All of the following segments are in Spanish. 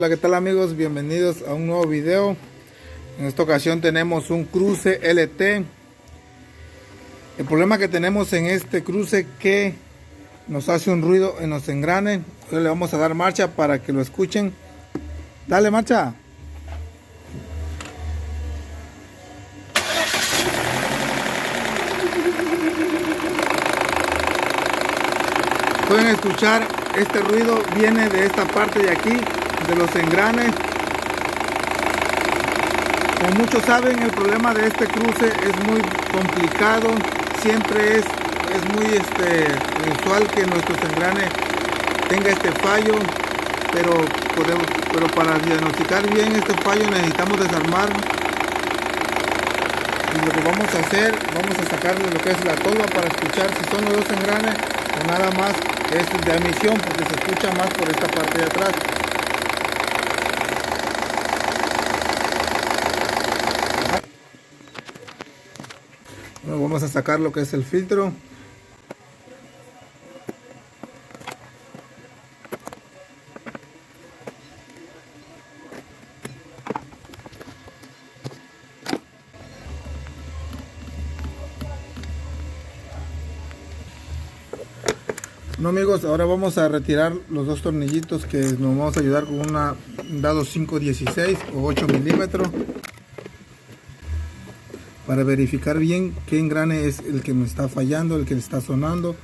Hola, ¿qué tal amigos? Bienvenidos a un nuevo video. En esta ocasión tenemos un cruce LT. El problema que tenemos en este cruce que nos hace un ruido en los engranes. Hoy le vamos a dar marcha para que lo escuchen. Dale marcha. Pueden escuchar este ruido, viene de esta parte de aquí, de los engranes. Como muchos saben, el problema de este cruce es muy complicado. Siempre es muy usual que nuestros engranes tenga este fallo, pero para diagnosticar bien este fallo necesitamos desarmar. Y lo que vamos a hacer, vamos a sacarle lo que es la tolva para escuchar si son los dos engranes o nada más es de emisión, porque se escucha más por esta parte de atrás. Bueno, vamos a sacar lo que es el filtro. No amigos, ahora vamos a retirar los dos tornillitos que nos vamos a ayudar con un dado 516 o 8 milímetros para verificar bien qué engrane es el que me está fallando, el que está sonando.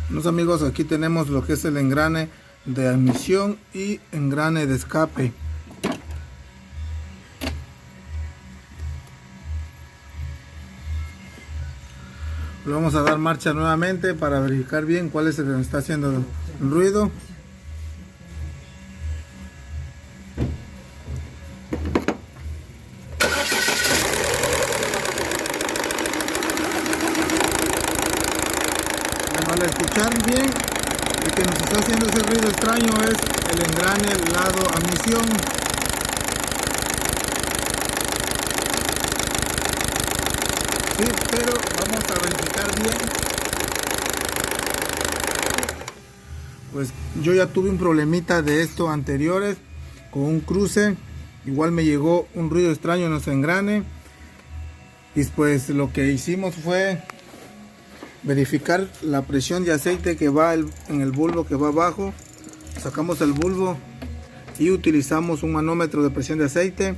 Los amigos, aquí tenemos lo que es el engrane de admisión y engrane de escape. Le vamos a dar marcha nuevamente para verificar bien cuál es el que nos está haciendo el ruido. Al escuchar bien, el que nos está haciendo ese ruido extraño es el engrane lado admisión. Sí, pero vamos a verificar bien. Pues yo ya tuve un problemita de esto anteriores con un cruce. Igual me llegó un ruido extraño en los engranes. Y pues lo que hicimos fue verificar la presión de aceite que va en el bulbo que va abajo. Sacamos el bulbo y utilizamos un manómetro de presión de aceite.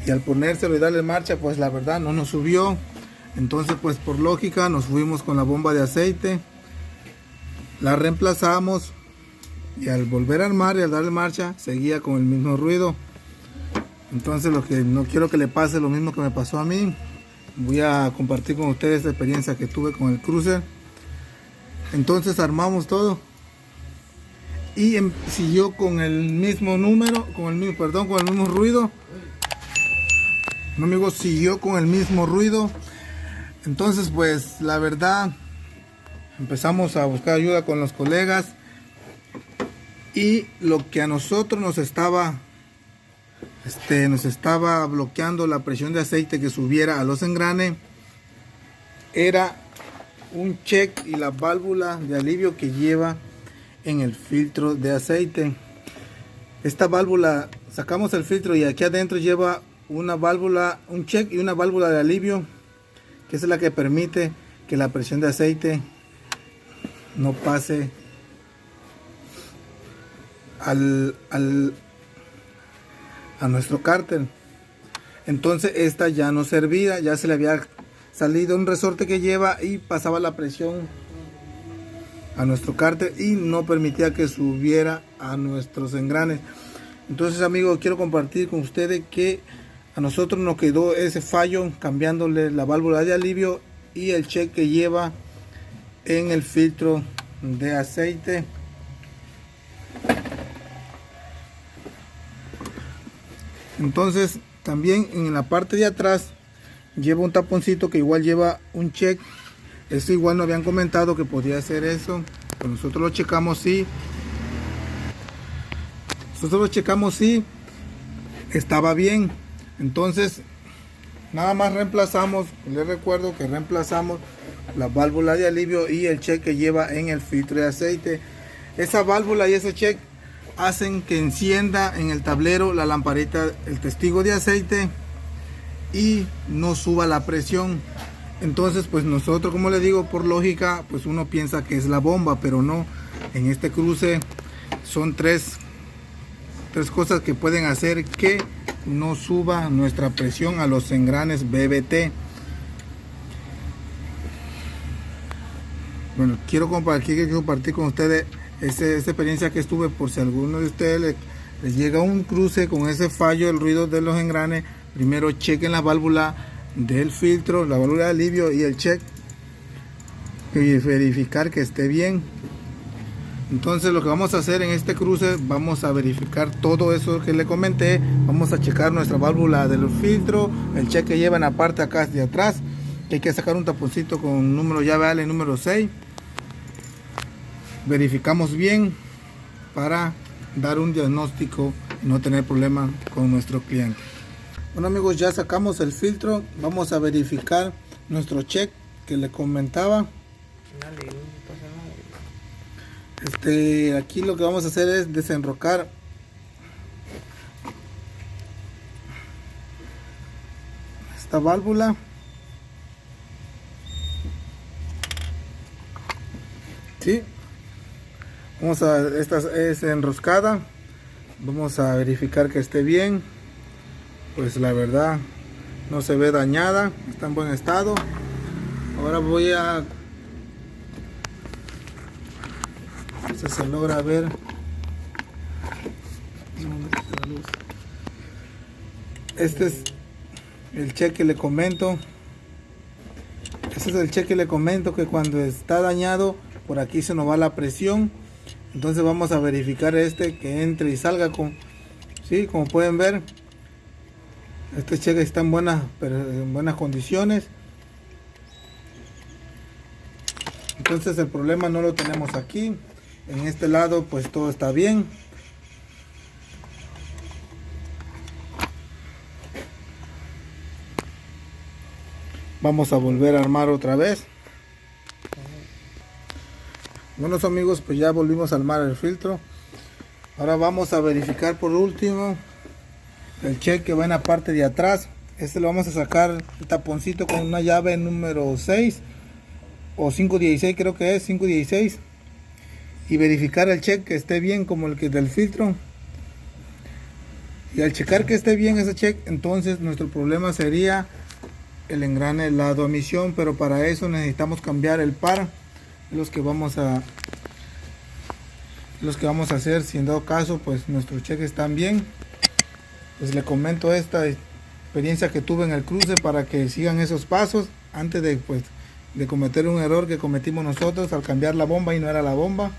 Y al ponérselo y darle marcha, pues la verdad no nos subió. Entonces pues por lógica nos fuimos con la bomba de aceite. La reemplazamos. Y al volver a armar y al darle marcha, seguía con el mismo ruido. Entonces lo que no quiero que le pase lo mismo que me pasó a mí. Voy a compartir con ustedes la experiencia que tuve con el crucer. Entonces armamos todo. Y siguió con el mismo número, con el mismo ruido. No amigos, siguió con el mismo ruido. Entonces pues la verdad empezamos a buscar ayuda con los colegas, y lo que a nosotros nos estaba bloqueando la presión de aceite que subiera a los engranes era un check y la válvula de alivio que lleva en el filtro de aceite. Esta válvula, sacamos el filtro y aquí adentro lleva una válvula, un check y una válvula de alivio, que es la que permite que la presión de aceite no pase a nuestro cárter. Entonces esta ya no servía, ya se le había salido un resorte que lleva y pasaba la presión a nuestro cárter y no permitía que subiera a nuestros engranes. Entonces amigos, quiero compartir con ustedes que a nosotros nos quedó ese fallo cambiándole la válvula de alivio y el check que lleva en el filtro de aceite. Entonces también en la parte de atrás lleva un taponcito que igual lleva un check. Esto igual nos habían comentado que podía hacer eso, pero nosotros lo checamos y estaba bien. Entonces nada más reemplazamos, les recuerdo que reemplazamos la válvula de alivio y el check que lleva en el filtro de aceite. Esa válvula y ese check hacen que encienda en el tablero la lamparita, el testigo de aceite, y no suba la presión. Entonces pues nosotros, como le digo, por lógica pues uno piensa que es la bomba, pero no. En este cruce son tres cosas que pueden hacer que no suba nuestra presión a los engranes BBT. Bueno, quiero compartir con ustedes esa experiencia que estuve, por si a alguno de ustedes les llega un cruce con ese fallo, el ruido de los engranes. Primero chequen la válvula del filtro, la válvula de alivio y el check, y verificar que esté bien. Entonces lo que vamos a hacer en este cruce, vamos a verificar todo eso que le comenté. Vamos a checar nuestra válvula del filtro, el check que lleva en la parte acá de atrás, que hay que sacar un taponcito con número llave Ale número 6. Verificamos bien para dar un diagnóstico y no tener problema con nuestro cliente. Bueno amigos, ya sacamos el filtro. Vamos a verificar nuestro check que le comentaba. Aquí lo que vamos a hacer es desenrocar esta válvula. ¿Sí? Esta es enroscada. Vamos a verificar que esté bien. Pues la verdad no se ve dañada, está en buen estado. Ahora voy a, si se logra ver, este es el check que le comento. Este es el check que le comento, que cuando está dañado por aquí se nos va la presión. Entonces vamos a verificar que entre y salga con, sí, como pueden ver, este check está en buenas condiciones. Entonces el problema no lo tenemos aquí. En este lado pues todo está bien. Vamos a volver a armar otra vez. Bueno amigos, pues ya volvimos a armar el filtro. Ahora vamos a verificar por último el check que va en la parte de atrás. Lo vamos a sacar el taponcito con una llave número 6 o 516, creo que es 516, y verificar el check que esté bien como el que del filtro. Y al checar que esté bien ese check, entonces nuestro problema sería el engrane lado emisión, pero para eso necesitamos cambiar el par. Los que vamos a hacer, si en dado caso pues nuestros cheques están bien. Pues le comento esta experiencia que tuve en el cruce para que sigan esos pasos antes de cometer un error que cometimos nosotros al cambiar la bomba y no era la bomba.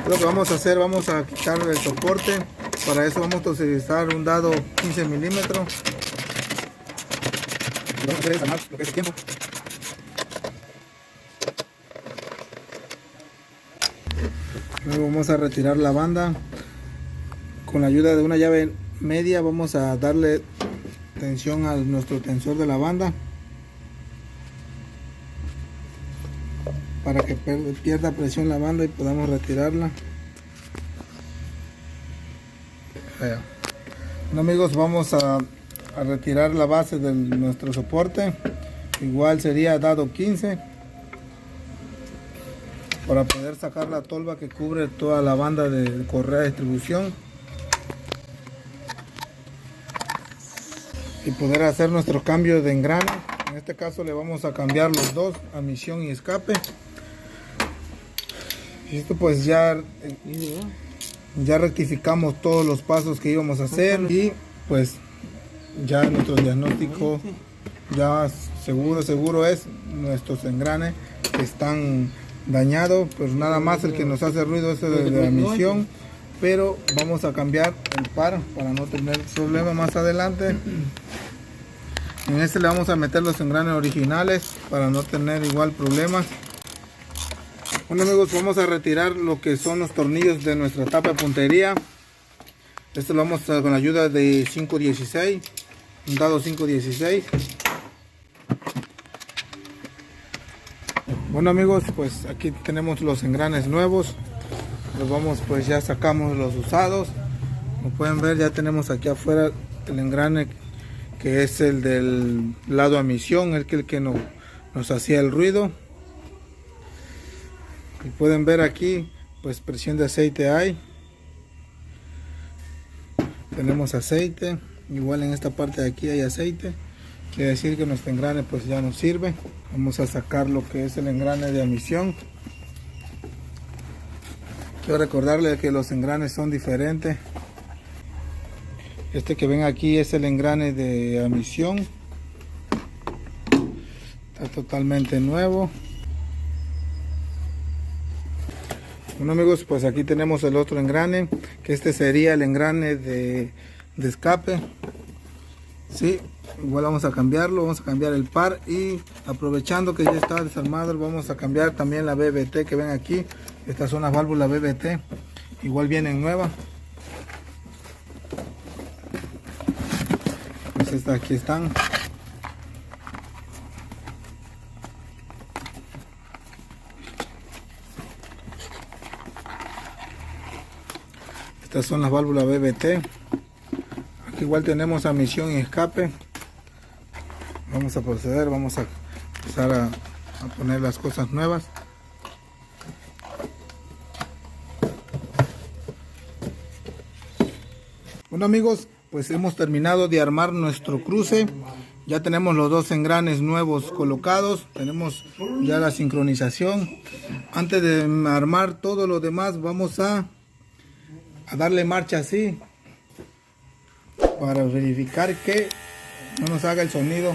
Lo que vamos a hacer, vamos a quitar el soporte. Para eso vamos a utilizar un dado 15 milímetros. Vamos a hacer lo que es el tiempo. Luego vamos a retirar la banda. Con la ayuda de una llave media vamos a darle tensión a nuestro tensor de la banda para que pierda presión la banda y podamos retirarla. Bueno amigos, vamos a retirar la base de nuestro soporte. Igual sería dado 15 para poder sacar la tolva que cubre toda la banda de correa de distribución y poder hacer nuestro cambio de engrane. En este caso le vamos a cambiar los dos, admisión y escape. Y esto pues ya rectificamos todos los pasos que íbamos a hacer y pues ya nuestro diagnóstico ya seguro es nuestros engranes que están dañados, pues nada más el que nos hace ruido es de la admisión, pero vamos a cambiar el par para no tener problemas más adelante. En este le vamos a meter los engranes originales para no tener igual problemas. Bueno amigos, vamos a retirar lo que son los tornillos de nuestra tapa de puntería. Esto lo vamos a con la ayuda de 516. un dado 516. Bueno amigos, pues aquí tenemos los engranes nuevos. Los vamos, pues ya sacamos los usados. Como pueden ver, ya tenemos aquí afuera el engrane que es el del lado a emisión, el que nos hacía el ruido. Y pueden ver aquí, pues presión de aceite hay. Tenemos aceite, igual en esta parte de aquí hay aceite. Quiere decir que nuestro engrane pues ya nos sirve. Vamos a sacar lo que es el engrane de emisión. Quiero recordarles que los engranes son diferentes. Este que ven aquí es el engrane de emisión. Está totalmente nuevo. Bueno amigos, pues aquí tenemos el otro engrane, que este sería el engrane de escape. Sí, igual vamos a cambiarlo, vamos a cambiar el par, y aprovechando que ya está desarmado, vamos a cambiar también la BBT que ven aquí. Estas son las válvulas BBT, igual vienen nuevas. Pues estas aquí están. Estas son las válvulas BBT. Aquí igual tenemos admisión y escape. Vamos a proceder, vamos a empezar a poner las cosas nuevas. Bueno amigos, pues hemos terminado de armar nuestro cruce. Ya tenemos los dos engranes nuevos colocados, tenemos ya la sincronización. Antes de armar todo lo demás, vamos a darle marcha así para verificar que no nos haga el sonido.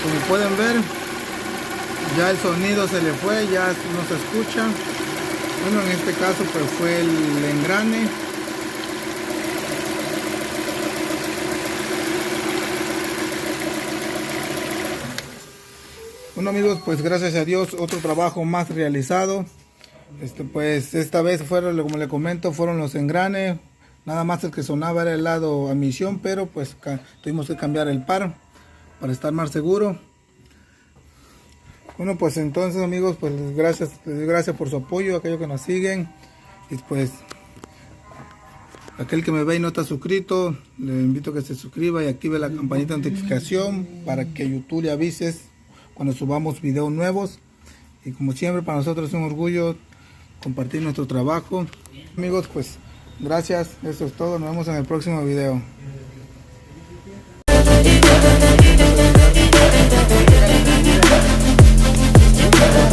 Como pueden ver, ya el sonido se le fue, ya no se escucha. Bueno, en este caso pues fue el engrane. Bueno amigos, pues gracias a Dios otro trabajo más realizado. Pues esta vez fueron, como le comento, fueron los engranes. Nada más el que sonaba era el lado a emisión, pero pues tuvimos que cambiar el par para estar más seguro. Bueno, pues entonces amigos, pues gracias por su apoyo, aquellos que nos siguen. Y pues aquel que me ve y no está suscrito, le invito a que se suscriba y active la campanita de notificación para que YouTube le avises cuando subamos videos nuevos. Y como siempre, para nosotros es un orgullo compartir nuestro trabajo. Amigos, pues gracias, eso es todo, nos vemos en el próximo video.